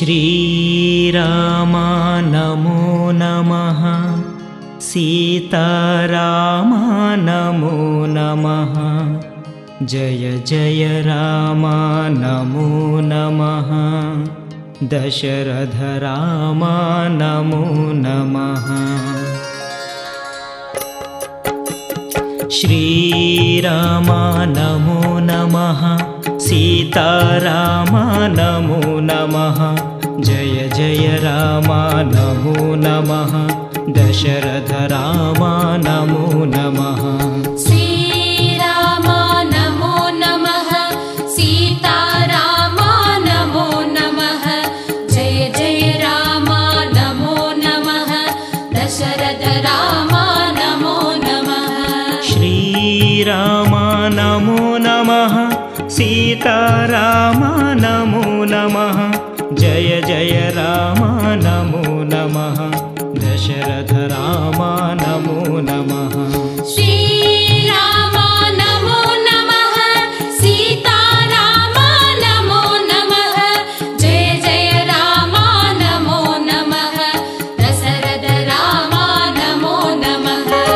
श्रीराम नमो नमः सीताराम नमो नमः जय जय राम नमो नमः दशरथ राम नमो नमः श्रीराम नमो नमः सीताराम नमो नमः जय जय राम नमो नमः दशरथ राम नमो नमः श्रीराम नमो नमः सीताराम नमो नमः जय जय राम नमो नमः दशरथ राम नमो नमः श्रीराम नमो नमः सीताराम नमो नमः जय जय राम नमो नमः दशरथ राम नमो नमः श्रीराम नमो नमः सीताराम नमो नमः जय जय राम नमो नमः दशरथ राम नमो नमः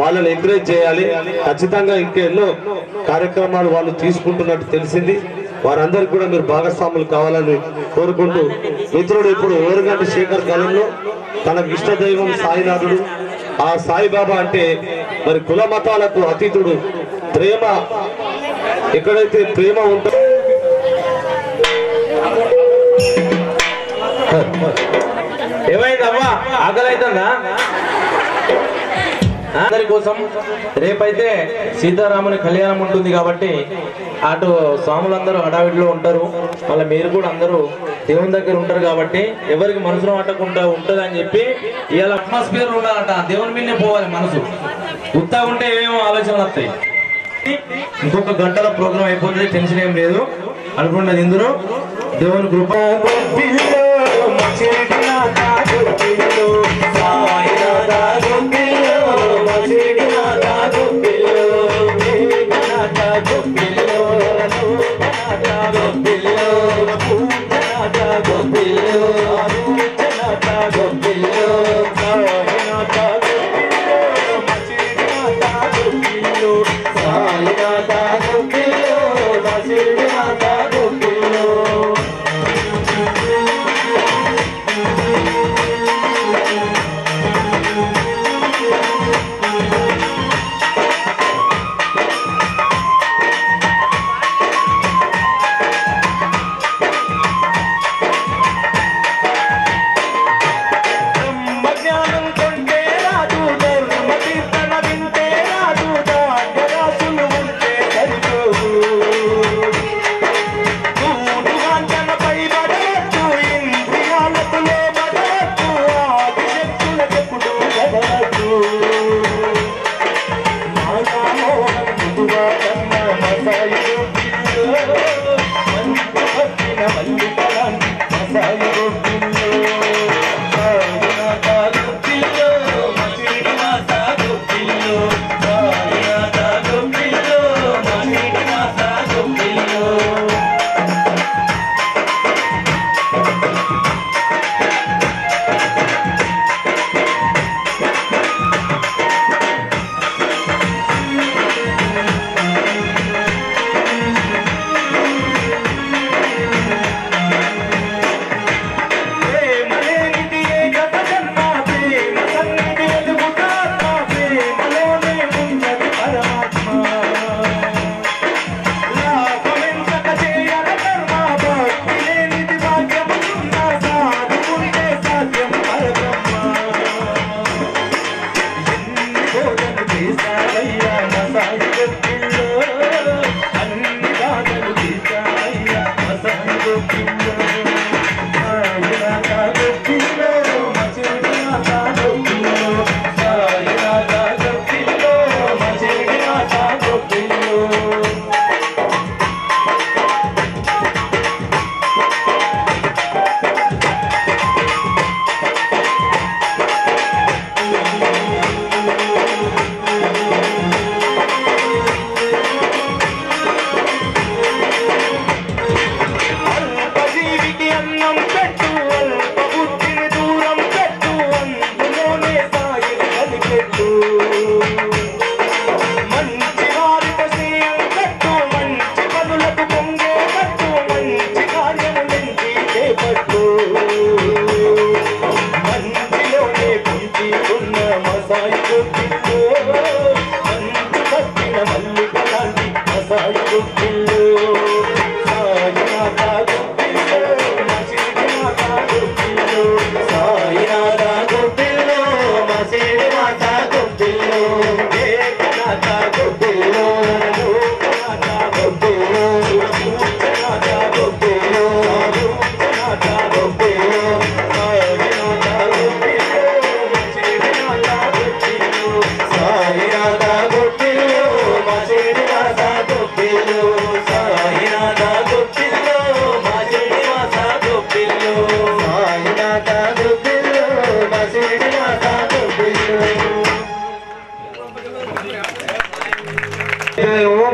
వాళ్ళని ఎంకరేజ్ చేయాలి. ఖచ్చితంగా ఇంకా ఎన్నో కార్యక్రమాలు వాళ్ళు తీసుకుంటున్నట్టు తెలిసింది. వారందరికీ కూడా మీరు భాగస్వాములు కావాలని కోరుకుంటూ, మిత్రుడు ఇప్పుడు ఓరుగంటి శేఖర్ కాలంలో తనకు ఇష్ట దైవం సాయినాథుడు. ఆ సాయిబాబా అంటే మరి కుల మతాలకు అతీతుడు. ప్రేమ ఎక్కడైతే ప్రేమ ఉంటుందో ఏమైందమ్మా ఆకలైతుందా? అందరి కోసం రేపైతే సీతారాముని కళ్యాణం ఉంటుంది కాబట్టి అటు స్వాములందరూ హడావిడిలో ఉంటారు. మళ్ళీ మీరు కూడా అందరూ దేవుని దగ్గర ఉంటారు కాబట్టి ఎవరికి మనసులో పట్టకుండా ఉంటుంది అని చెప్పి ఇవాళ అట్మాస్ఫియర్ ఉండాలంట. దేవుని మీదనే పోవాలి మనసు. ఉత్తా ఉంటే ఏమేమో ఆలోచనలు వస్తాయి. ఇంకొక గంటల ప్రోగ్రాం అయిపోతుంది, టెన్షన్ ఏం లేదు. అనుకున్నది ఇందులో దేవుని కృప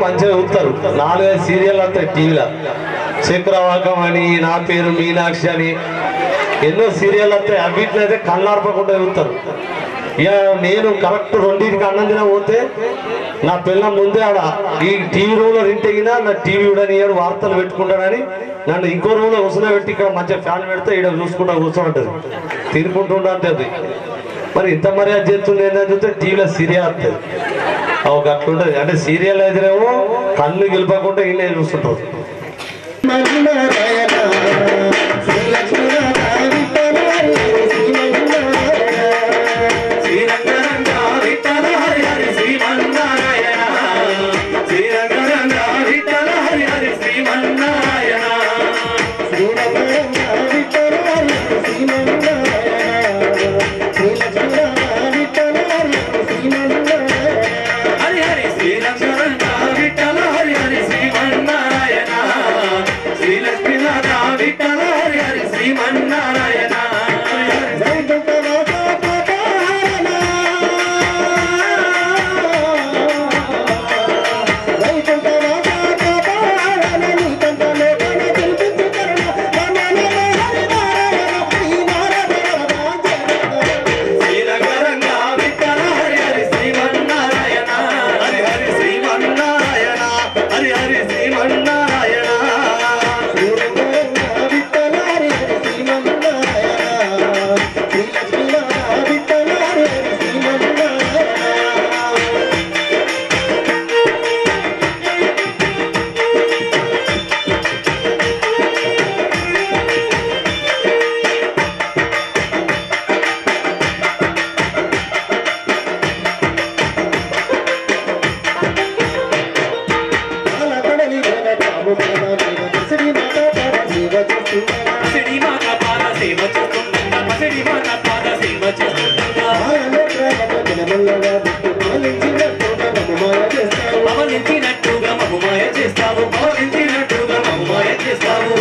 మంచిగా చూస్తారు 4-5 సీరియల్ వస్తాయి టీవీలో. చక్రవాకం అని, నా పేరు మీనాక్షి అని ఎన్నో సీరియల్ వస్తాయి. అవిటిని అయితే కళ్ళార్పకుండా చూస్తారు. ఇక నేను కరెక్ట్ 2ంటికి అన్నం తిన పోతే నా పిల్ల ముందే ఆడ ఈ టీవీ రూమ్లో తింటేగినా నా టీవీ చూడనియాడు, వార్తలు పెట్టుకుంటాడని నన్ను ఇంకో రూమ్లో కూర్చోబెట్టి ఇక్కడ మంచిగా ఫ్యాన్ పెడితే ఇక్కడ చూసుకుంటా కూర్చోంటది, తినుకుంటుంటే. మరి ఇంత మర్యాద చేస్తుంది ఏంటని చూస్తే టీవీలో సీరియల్ వస్తుంది. ఒక అట్లుంటది. అంటే సీరియల్ అయితేనేమో కళ్ళు గెలపకుండా ఈయన చూస్తుంటారు. చేస్తావు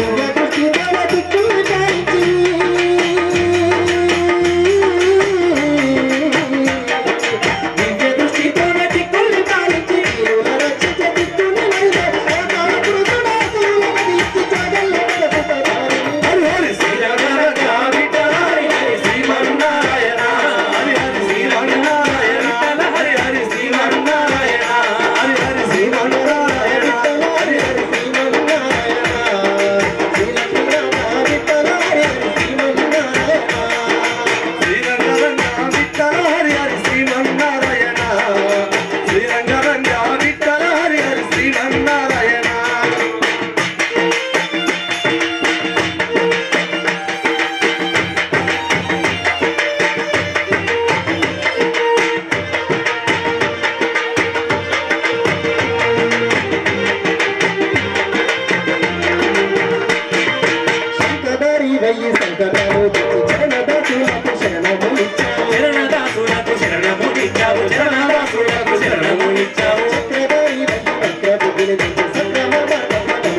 వెయ్యి సంకటాలు చరణదాసులకు శరణములిచ్చావు చరణదాసులకు శరణములిచ్చావు చరణదాసులకు శరణములిచ్చావు చక్రధారి వక్రబుద్ధిని తెచ్చి సక్రమ మార్గమును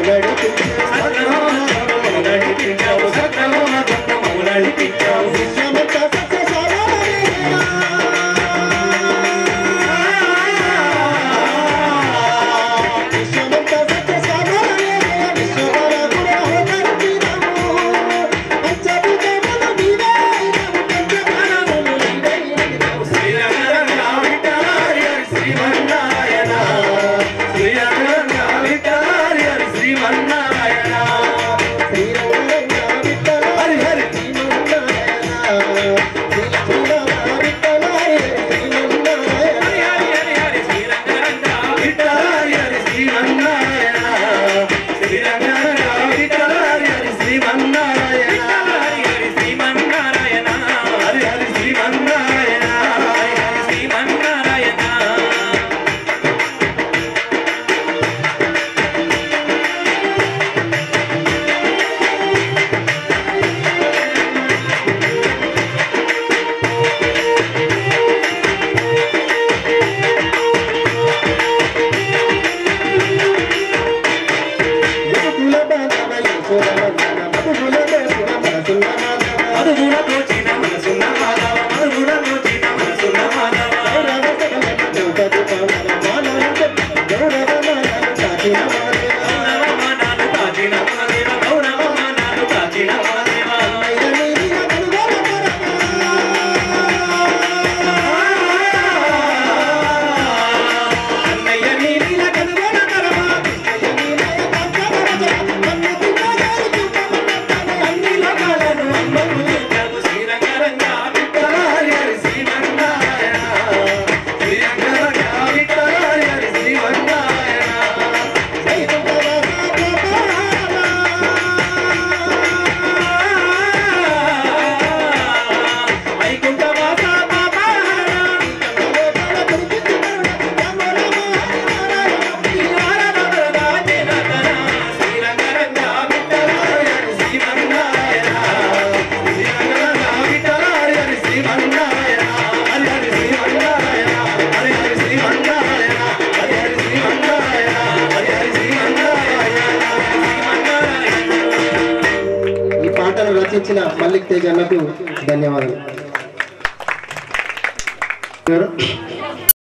నడిపించావు సక్రమ మార్గమును నడిపించావు విశ్వమంతా సత్యసారాలయ్యా విశ్వమంతా సత్యసారాలయ్యా విశ్వవరకుడ అవతరించినావు పంచభూతముల నీవే పంచప్రాణములు నీవే శ్రీరంగరంగా విఠలారి హరి శ్రీమన్నారాయణ శ్రీరంగరంగా విఠలారి హరి శ్రీమన్నారాయణ శ్రీరంగరంగా విఠలారి హరి హరి రచించిన మల్లిక్ తేజ్ అన్నకు ధన్యవాదాలు.